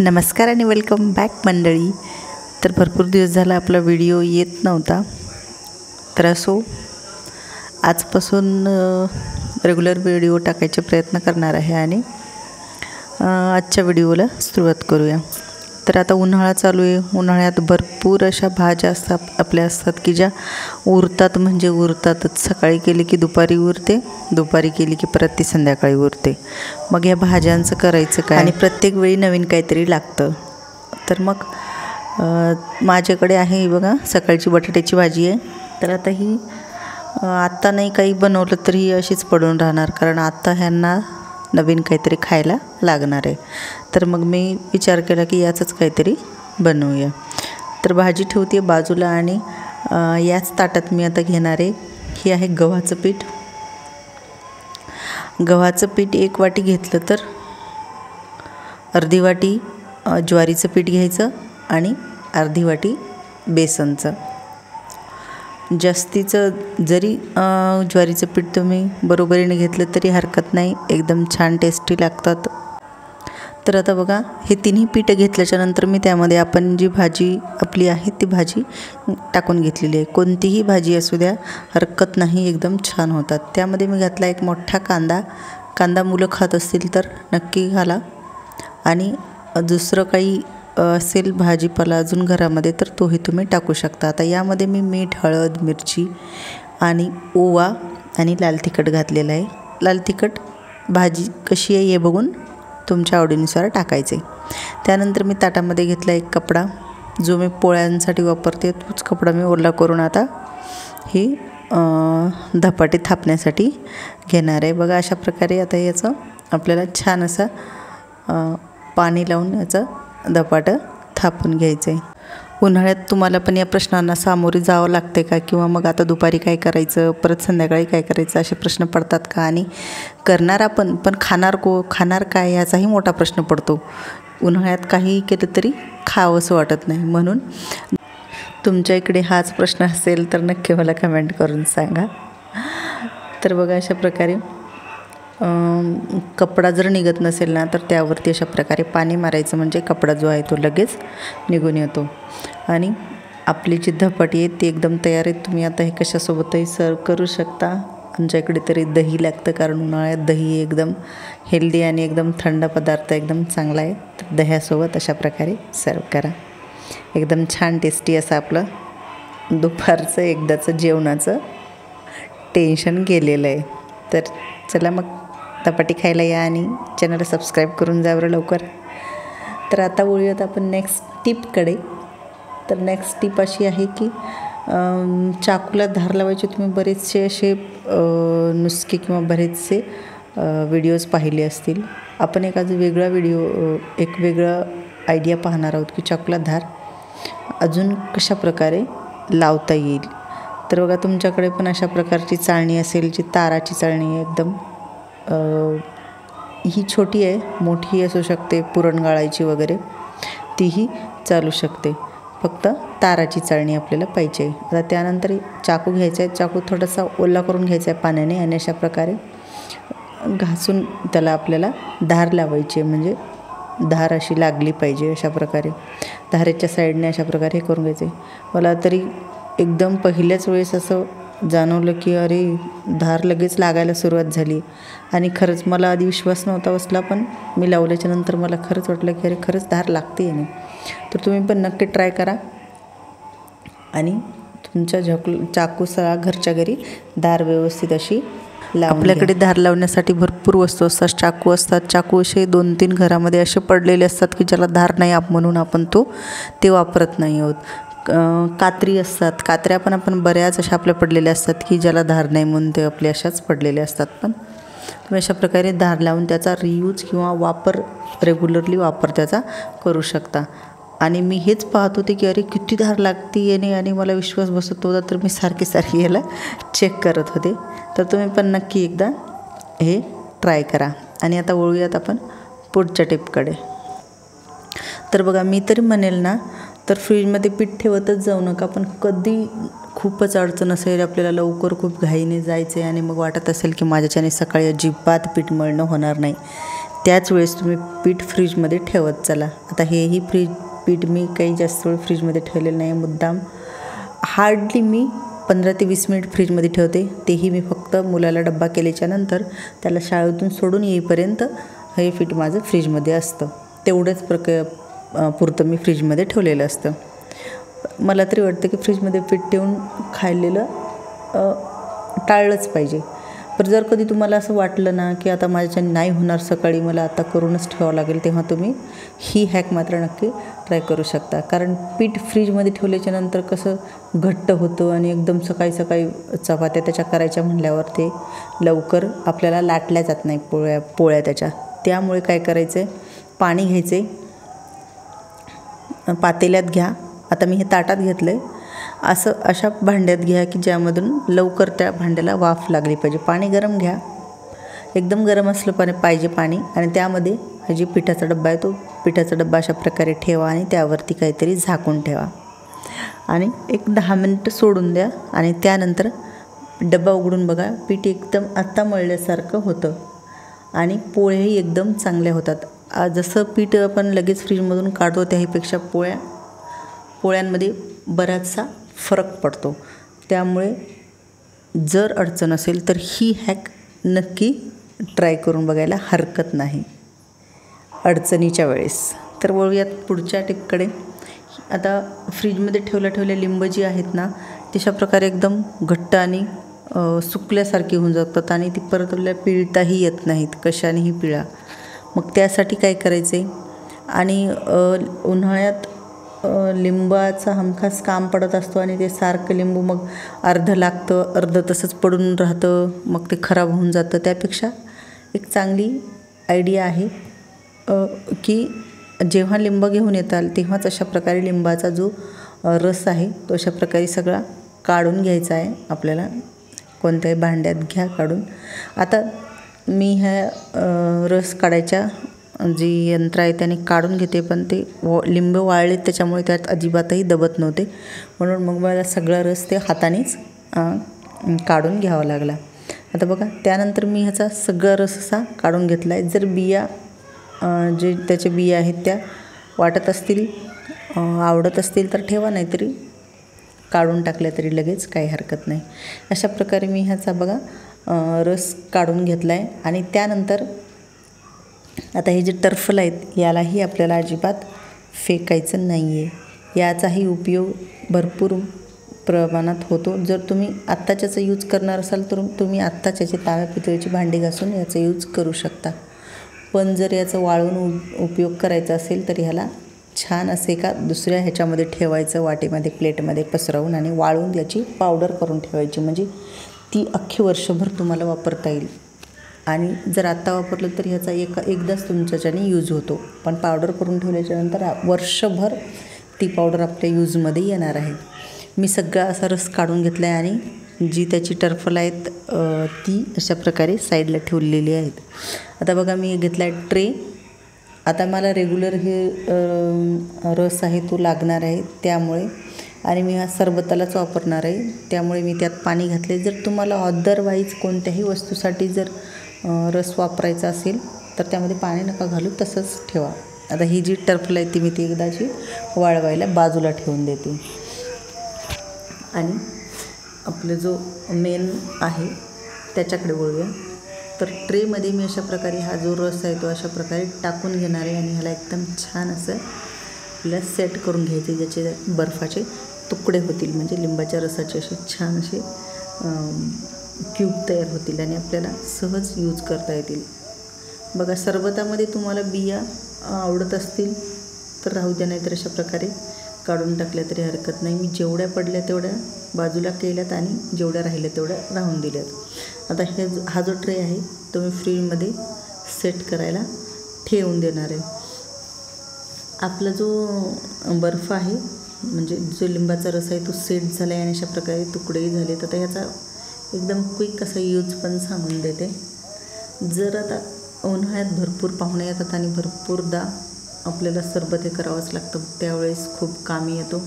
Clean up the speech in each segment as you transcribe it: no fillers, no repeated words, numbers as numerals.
नमस्कार आणि welcome back मंडळी. तर भरपूर दिवस झाला आपला व्हिडिओ येत नव्हता, तर असो आजपासून रेग्युलर व्हिडिओ टाकायचे प्रयत्न करणार आहे आणि आजच्या व्हिडिओला सुरुवात करूया. तर आता उन्हाळा चालू आहे. उन्हाळ्यात भरपूर अशा भाज्या असतात की ज्या उरतात म्हणजे उरतातच. सकाळी केली की दुपारी उरते, दुपारी केली की परत ती संध्याकाळी उरते. मग या भाज्यांचं करायचं काय आणि प्रत्येक वेळी नवीन काहीतरी लागतं. तर मग माझ्याकडे आहे बघा सकाळची बटाट्याची भाजी आहे. तर आता ही आत्ता नाही काही बनवलं तरी अशीच पडून राहणार, कारण आत्ता ह्यांना नवीन काहीतरी खायला लागणार आहे. तर मग मी विचार केला की याचंच काहीतरी बनवूया. तर भाजी ठेवते बाजूला आणि याच ताटात मी आता घेणार आहे. हे आहे गव्हाचं पीठ. गव्हाचं पीठ 1 वाटी घेतलं तर अर्धी वाटी ज्वारीचं पीठ घ्यायचं आणि अर्धी वाटी बेसनचं. जास्तीचं जरी ज्वारीचं पीठ तुम्ही बरोबरीने घेतलं तरी हरकत नाही, एकदम छान टेस्टी लागतात. तर आता बघा हे तिन्ही पीठ घेतल्याच्यानंतर मी त्यामध्ये आपण जी भाजी आपली आहे ती भाजी टाकून घेतलेली आहे. कोणतीही भाजी असू द्या हरकत नाही, एकदम छान होतात. त्यामध्ये मी घातला एक मोठा कांदा मुलं खात असतील तर नक्की घाला. आणि दुसरं काही असेल भाजीपाला अजून घरामध्ये तर तोही तुम्ही टाकू शकता. आता यामध्ये मी मीठ, हळद, मिरची आणि ओवा आणि लाल तिखट घातलेलं आहे. लाल तिखट भाजी कशी आहे हे बघून तुमच्या आवडीनुसार टाकायचे. त्यानंतर मी ताटामध्ये घेतला एक कपडा, जो मी पोळ्यांसाठी वापरते तोच कपडा मी ओला करून आता ही धपाटे थापण्यासाठी घेणार आहे. बघा अशा प्रकारे आता याचं आपल्याला छान असं पाणी लावून याचं धपाटं थापून घ्यायचं आहे. उन्हाळ्यात तुम्हाला पण या प्रश्नांना सामोरे जावं लागते का, किंवा मग आता दुपारी काय करायचं, परत संध्याकाळी काय करायचं, असे प्रश्न पडतात का? आणि करणार आपण पण खाणार काय याचाही मोठा प्रश्न पडतो. उन्हाळ्यात काही केलं तरी खावंसं वाटत नाही. म्हणून तुमच्या इकडे हाच प्रश्न असेल तर नक्की मला कमेंट करून सांगा. तर बघा अशा प्रकारे कपडा जर निघत नसेल ना तर त्यावरती अशा प्रकारे पाणी मारायचं, म्हणजे कपडा जो आहे तो लगेच निघून येतो. आणि आपली जी धपाटी आहे ती एकदम तयार आहे. तुम्ही आता हे कशासोबतही सर्व करू शकता. आमच्या इकडे तरी दही लागतं, कारण उन्हाळ्यात दही एकदम हेल्दी आणि एकदम थंड पदार्थ एकदम चांगला आहे. तर दह्यासोबत अशा प्रकारे सर्व करा. एकदम छान टेस्टी असं आपलं दुपारचं एकदाचं जेवणाचं टेन्शन गेलेलं आहे. तर चला मग धपाटी खायला या आणि चॅनलला सबस्क्राईब करून जा बरं लवकर. तर आता वळूयात आपण नेक्स्ट टिपकडे. तर नेक्स्ट टिप अशी आहे की चाकूला धार लावायचे. तुम्ही बरेचसे असे नुस्खे किंवा बरेचसे व्हिडिओज पाहिले असतील. आपण एक वेगळं आयडिया पाहणार आहोत की चाकूला धार अजून कशा प्रकारे लावता येईल. तर बघा तुमच्याकडे पण अशा प्रकारची चाळणी असेल, जी ताराची चाळणी आहे एकदम. ही छोटी आहे, मोठी असू शकते, पुरण गाळायची वगैरे तीही चालू शकते. फक्त ताराची चाळणी आपल्याला पाहिजे. आता त्यानंतर चाकू घ्यायचा आहे. चाकू थोडासा ओला करून घ्यायचा आहे पाण्याने आणि अशा प्रकारे घासून त्याला आपल्याला धार लावायची आहे, म्हणजे धार अशी लागली पाहिजे. अशा प्रकारे धारेच्या साईडने अशा प्रकारे हे करून घ्यायचे. मला तरी एकदम पहिल्याच वेळेस असं जाणवलं की अरे धार लगेच लागायला सुरुवात झाली. आणि खरंच मला आधी विश्वास नव्हता बसला, पण मी लावल्याच्यानंतर मला खरंच वाटलं की अरे खरंच धार लागते आहे. तर तुम्ही पण नक्की ट्राय करा आणि तुमच्या चाकूसह घरच्या घरी धार व्यवस्थित अशी लावून. आपल्याकडे धार लावण्यासाठी भरपूर वस्तू असतात. चाकू असतात. चाकू असे 2-3 घरामध्ये असे पडलेले असतात की ज्याला धार नाही म्हणून आपण ते वापरत नाही आहोत. कात्री असतात. कात्र्या पण आपण बऱ्याच अशा आपल्या पडलेल्या असतात की ज्याला धार नाही म्हणून ते आपल्या अशाच पडलेल्या असतात. पण तुम्ही अशा प्रकारे धार लावून त्याचा रियूज किंवा रेग्युलरली वापर त्याचा करू शकता. आणि मी हेच पाहत होते की अरे किती धार लागते याने, आणि मला विश्वास बसत होता. तर मी सारखी याला चेक करत होते. तर तुम्ही पण नक्की एकदा हे ट्राय करा. आणि आता वळूयात आपण पुढच्या टिपकडे. तर बघा मी तरी म्हणेल ना, तर फ्रीजमध्ये पीठ ठेवतच जाऊ नका. पण कधी खूपच अडचण असेल, आपल्याला लवकर खूप घाईने जायचं आहे आणि मग वाटत असेल की माझ्याच्याने सकाळी अजिबात पीठ मळणं होणार नाही, त्याच वेळेस तुम्ही पीठ फ्रीजमध्ये ठेवत चला. आता हेही पीठ मी काही जास्त वेळ फ्रीजमध्ये ठेवलेलं नाही, मुद्दाम हार्डली मी 15 ते 20 मिनिट फ्रीजमध्ये ठेवते. तेही मी फक्त मुलाला डब्बा केल्याच्यानंतर त्याला शाळेतून सोडून येईपर्यंत हे पीठ माझं फ्रीजमध्ये असतं. तेवढंच पुरतं मी फ्रीजमध्ये ठेवलेलं असतं. मला तरी वाटतं की फ्रीजमध्ये पीठ ठेवून खाल्लेलं टाळलंच पाहिजे. पण जर कधी तुम्हाला असं वाटलं ना की आता माझ्याच्याने नाही होणार सकाळी, मला आता करूनच ठेवावं लागेल, तेव्हा तुम्ही ही हॅक मात्र नक्की ट्राय करू शकता. कारण पीठ फ्रीजमध्ये ठेवल्याच्यानंतर कसं घट्ट होतं आणि एकदम सकाळी सकाळी चपात्या त्याच्या करायच्या म्हणल्यावर ते लवकर आपल्याला लाटल्या जात नाही पोळ्या त्याच्या. त्यामुळे काय करायचं आहे, पाणी घ्यायचं आहे, पातेल्यात घ्या. आता मी हे ताटात घेतलं आहे. अशा भांड्यात घ्या की ज्यामधून लवकर त्या भांड्याला वाफ लागली पाहिजे. पाणी गरम घ्या, एकदम गरम असलं पाहिजे पाणी. आणि त्यामध्ये हा जे पिठाचा डब्बा आहे तो पिठाचा डब्बा अशा प्रकारे ठेवा आणि त्यावरती काहीतरी झाकून ठेवा आणि एक 10 मिनिटं सोडून द्या. आणि त्यानंतर डब्बा उघडून बघा, पीठ एकदम आत्ता मळल्यासारखं होतं आणि पोळ्याही एकदम चांगल्या होतात. जसं पीठ आपण लगेच फ्रीजमधून काढतो त्याहीपेक्षा पोळ्यांमध्ये बराचसा फरक पडतो. त्यामुळे जर अडचण असेल तर ही हॅक नक्की ट्राय करून बघायला हरकत नाही अडचणीच्या वेळेस. तर वळूयात पुढच्या टिपकडे. आता फ्रीजमध्ये ठेवल्या लिंब जी आहेत ना, तशा प्रकारे एकदम घट्ट आणि सुकल्यासारखी होऊन जातात आणि ती परत आपल्याला पिळताही येत नाहीत, कशानेही पिळा. मग त्यासाठी काय करायचं आहे, आणि उन्हाळ्यात लिंबाचा हमखास काम पडत असतो आणि ते सारखं लिंबू मग अर्धं लागतं, अर्धं तसंच पडून राहतं, मग ते खराब होऊन जातं. त्यापेक्षा एक चांगली आयडिया आहे की जेव्हा लिंब घेऊन येताल तेव्हाच अशा प्रकारे लिंबाचा जो रस आहे तो अशा प्रकारे सगळा काढून घ्यायचा आहे आपल्याला. कोणत्याही भांड्यात घ्या काढून. आता मी ह्या रस काढायच्या जी यंत्र आहे त्याने काढून घेते, पण ते लिंब वाळले त्याच्यामुळे त्यात अजिबातही दबत नव्हते, म्हणून मग मला सगळा रस ते हातानेच काढून घ्यावा लागला. आता बघा, त्यानंतर मी ह्याचा सगळा रस असा काढून घेतला आहे. जर बिया जे त्याचे बिया आहेत त्या वाटत असतील, आवडत असतील तर ठेवा, नाहीतरी काढून टाकल्या तरी लगेच काही हरकत नाही. अशा प्रकारे मी ह्याचा बघा रस काढून घेतला आहे. आणि त्यानंतर आता हे जे टर्फल आहेत यालाही आपल्याला अजिबात फेकायचं नाही आहे. याचाही उपयोग भरपूर प्रमाणात होतो. जर तुम्ही आत्ताच्याचं यूज करणार असाल तर तुम्ही आत्ताच्याचे तांब्या पितळीची भांडी घासून याचा यूज करू शकता. पण जर याचं वाळून उपयोग करायचा असेल तर ह्याला छान असे एका दुसऱ्या ह्याच्यामध्ये ठेवायचं, वाटीमध्ये प्लेटमध्ये पसरवून, आणि वाळून याची पावडर करून ठेवायची, म्हणजे ती अख्खी वर्षभर तुम्हाला वापरता येईल. आणि जर आत्ता वापरलं तर ह्याचा एकदाच तुमच्याच्याने यूज होतो, पण पावडर करून ठेवल्याच्यानंतर वर्षभर ती पावडर आपल्या यूजमध्ये येणार आहे. मी सगळा असा रस काढून घेतला आहे आणि जी त्याची टर्फल आहेत ती अशा प्रकारे साईडला ठेवलेली आहेत. आता बघा, मी घेतला आहे ट्रे. आता मला रेग्युलर हे रस आहे तो लागणार आहे त्यामुळे, आणि मी हा सरबतालाच वापरणार आहे त्यामुळे मी त्यात पाणी घातले. जर तुम्हाला अदरवाईज कोणत्याही वस्तूसाठी जर रस वापरायचा असेल तर त्यामध्ये पाणी नका घालू, तसंच ठेवा. आता ही जी टर्फल आहे ती मी ती एकदाची वाळवायला बाजूला ठेवून देते. आणि आपलं जो मेन आहे त्याच्याकडे वळूया. तर ट्रेमध्ये मी अशा प्रकारे हा जो रस आहे तो अशा प्रकारे टाकून घेणार आहे आणि ह्याला एकदम छान असं आपल्याला सेट करून घ्यायचे, ज्याचे बर्फाचे तुकडे होतील, म्हणजे लिंबाच्या रसाचे असे छान असे क्यूब तयार होतील आणि आपल्याला सहज यूज करता येतील. बघा, सरबतामध्ये तुम्हाला बिया आवडत असतील तर राहू द्या, नाहीतर अशा प्रकारे काढून टाकल्या तरी हरकत नाही. मी जेवढ्या पडल्या तेवढ्या बाजूला केल्यात आणि जेवढ्या राहिल्या तेवढ्या राहून दिल्यात. आता हा जो ट्रे आहे तो मी फ्रीजमध्ये सेट करायला ठेवून देणार आहे. आपला जो बर्फ आहे, म्हणजे जो लिंबाचा रस आहे तो सेट झाला आहे आणि अशा प्रकारे तुकडेही झाले. तर ह्याचा एकदम क्विक असा यूज पण सांगून देते. जर आता उन्हाळ्यात भरपूर पाहुणे येतात आणि भरपूरदा आपल्याला सरबत हे करावंच लागतं, त्यावेळेस खूप कामी येतो.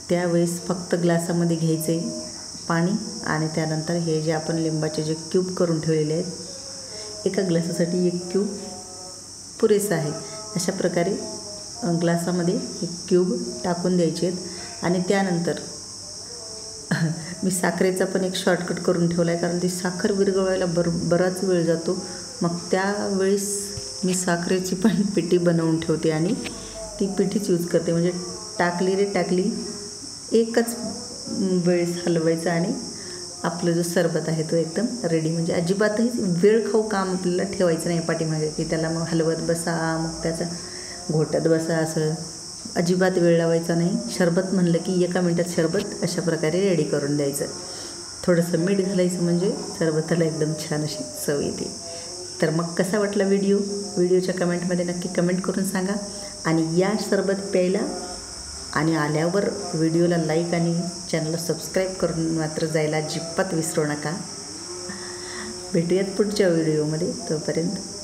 त्यावेळेस फक्त ग्लासामध्ये घ्यायचे पाणी आणि त्यानंतर हे जे आपण लिंबाचे जे क्यूब करून ठेवलेले आहेत एका ग्लासासाठी 1 क्यूब पुरेसा आहे. अशा प्रकारे ग्लासामध्ये एक क्यूब टाकून द्यायचे आहेत. आणि त्यानंतर मी साखरेचा पण एक शॉर्टकट करून ठेवला आहे, कारण ती साखर विरघळवायला बराच वेळ जातो. मग त्यावेळेस मी साखरेची पण पिठी बनवून ठेवते आणि ती पिठीच यूज करते. म्हणजे टाकली एकच वेळेस हलवायचं आणि आपलं जो सरबत आहे तो एकदम रेडी. म्हणजे अजिबातही वेळ खाऊ काम आपल्याला ठेवायचं नाही पाठीमागे, की त्याला मग हलवत बसा, मग त्याचा घोटत बसा, असं अजिबात वेळ लावायचा नाही. सरबत म्हणलं की 1 मिनिटात सरबत अशा प्रकारे रेडी करून द्यायचं. थोडंसं मीठ घालायचं म्हणजे सरबताला एकदम छान अशी चव येते. तर मग कसा वाटला व्हिडिओच्या कमेंटमध्ये नक्की कमेंट करून सांगा. आणि या सरबत प्यायला आणि आल्यावर व्हिडिओला लाईक आणि चॅनलला सबस्क्राईब करून मात्र जायला अजिबात विसरू नका. भेटूयात पुढच्या व्हिडिओमध्ये. तोपर्यंत